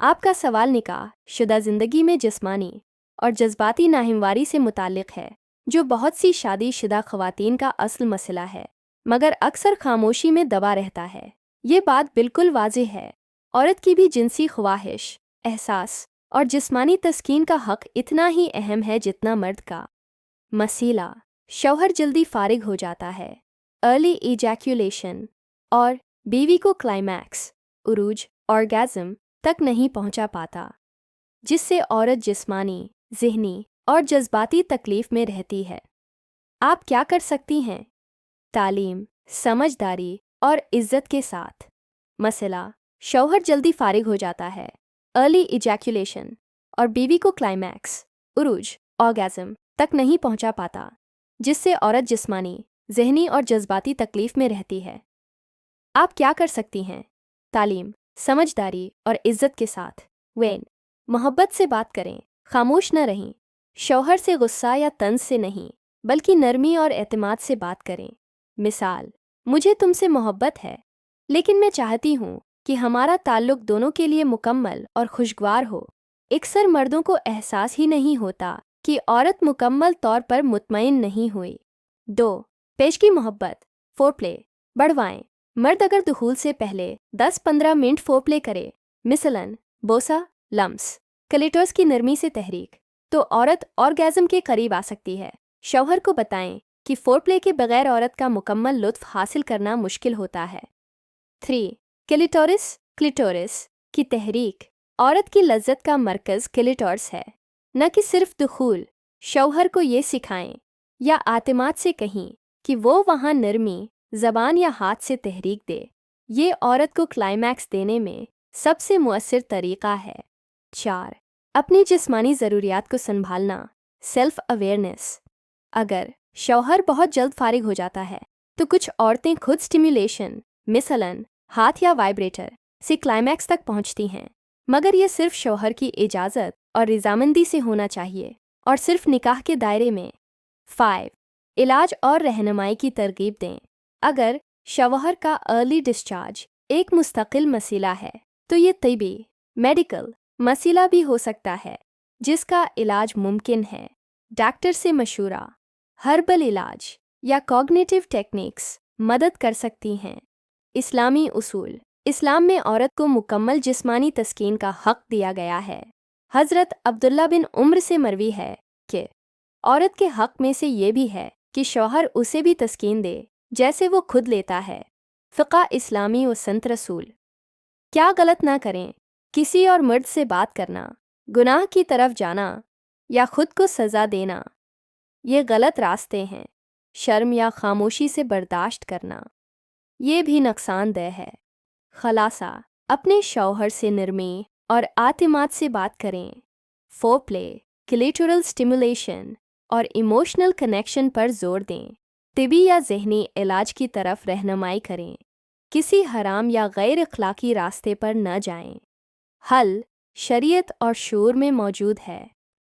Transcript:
आपका सवाल निकाह शुदा ज़िंदगी में जिस्मानी और जज्बाती नाहिमवारी से मुताल्लिक है, जो बहुत सी शादीशुदा ख़वातीन का असल मसला है, मगर अक्सर खामोशी में दबा रहता है। ये बात बिल्कुल वाज़ेह है, औरत की भी जिनसी ख्वाहिश, एहसास और जिस्मानी तस्कीन का हक़ इतना ही अहम है जितना मर्द का। मसीला, शौहर जल्दी फारिग हो जाता है, अर्ली इजैक्यूलेशन, और बीवी को क्लाइमैक्स, उरूज, ऑर्गेज़म तक नहीं पहुंचा पाता, जिससे औरत जिस्मानी, ज़हनी और जज्बाती तकलीफ़ में रहती है। आप क्या कर सकती हैं? तालीम, समझदारी और इज़्ज़त के साथ। मसला, शौहर जल्दी फारिग हो जाता है, अर्ली इजैक्यूलेशन, और बीवी को क्लाइमैक्स, उरूज, ऑर्गेज़म तक नहीं पहुंचा पाता, जिससे औरत जिस्मानी, ज़हनी और जज्बाती तकलीफ़ में रहती है। आप क्या कर सकती हैं? तालीम, समझदारी और इज़्ज़त के साथ। वेन, मोहब्बत से बात करें, खामोश न रहें। शौहर से गुस्सा या तंज से नहीं, बल्कि नरमी और एतमाद से बात करें। मिसाल, मुझे तुमसे मोहब्बत है, लेकिन मैं चाहती हूँ कि हमारा ताल्लुक़ दोनों के लिए मुकम्मल और खुशगवार हो। अक्सर मर्दों को एहसास ही नहीं होता कि औरत मुकम्मल तौर पर मुतमईन नहीं हुई। 2. पेशगी मोहब्बत, फोरप्ले बढ़वाएं। मर्द अगर दुखूल से पहले 10-15 मिनट फोरप्ले करे, मिसलन बोसा, लम्स, क्लिटोरिस की नरमी से तहरीक, तो औरत ऑर्गेज़म के करीब आ सकती है। शौहर को बताएं कि फोरप्ले के बगैर औरत का मुकम्मल लुत्फ़ हासिल करना मुश्किल होता है। 3. क्लिटोरिस की तहरीक, औरत की लज्जत का मरकज़ क्लिटोरिस है, न कि सिर्फ दुखूल। शौहर को ये सिखाएं या आतिमाद से कहीं कि वो वहाँ नरमी, ज़बान या हाथ से तहरीक दे। ये औरत को क्लाइमैक्स देने में सबसे मुअस्सिर तरीक़ा है। 4. अपनी जिस्मानी ज़रूरियात को संभालना, सेल्फ अवेयरनेस। अगर शौहर बहुत जल्द फारिग हो जाता है, तो कुछ औरतें खुद स्टिमुलेशन, मिसलन हाथ या वाइब्रेटर, से क्लाइमैक्स तक पहुंचती हैं, मगर ये सिर्फ शौहर की इजाज़त और रज़ामंदी से होना चाहिए, और सिर्फ निकाह के दायरे में। 5. इलाज और रहनुमाई की तरगीब दें। अगर शौहर का अर्ली डिस्चार्ज एक मुस्तकिल मसला है, तो ये तिबी, मेडिकल मसला भी हो सकता है, जिसका इलाज मुमकिन है। डॉक्टर से मशूरा, हर्बल इलाज या कॉग्निटिव टेक्निक्स मदद कर सकती हैं। इस्लामी उसूल, इस्लाम में औरत को मुकम्मल जिस्मानी तस्कीन का हक़ दिया गया है। हज़रत अब्दुल्ला बिन उम्र से मरवी है कि औरत के हक़ में से ये भी है कि शौहर उसे भी तस्कीन दे जैसे वो खुद लेता है। फ़िक़्ह इस्लामी व संत रसूल। क्या गलत ना करें, किसी और मर्द से बात करना, गुनाह की तरफ जाना या खुद को सज़ा देना, ये गलत रास्ते हैं। शर्म या खामोशी से बर्दाश्त करना, ये भी नुकसानदेह है। खलासा, अपने शौहर से नरमी और आतिमाद से बात करें। फोरप्ले, क्लिटोरल स्टिमुलेशन और इमोशनल कनेक्शन पर जोर दें। तिबी या ज़हनी इलाज की तरफ रहनुमाई करें। किसी हराम या गैर अखलाकी रास्ते पर न जाएं। हल शरीयत और शूर में मौजूद है।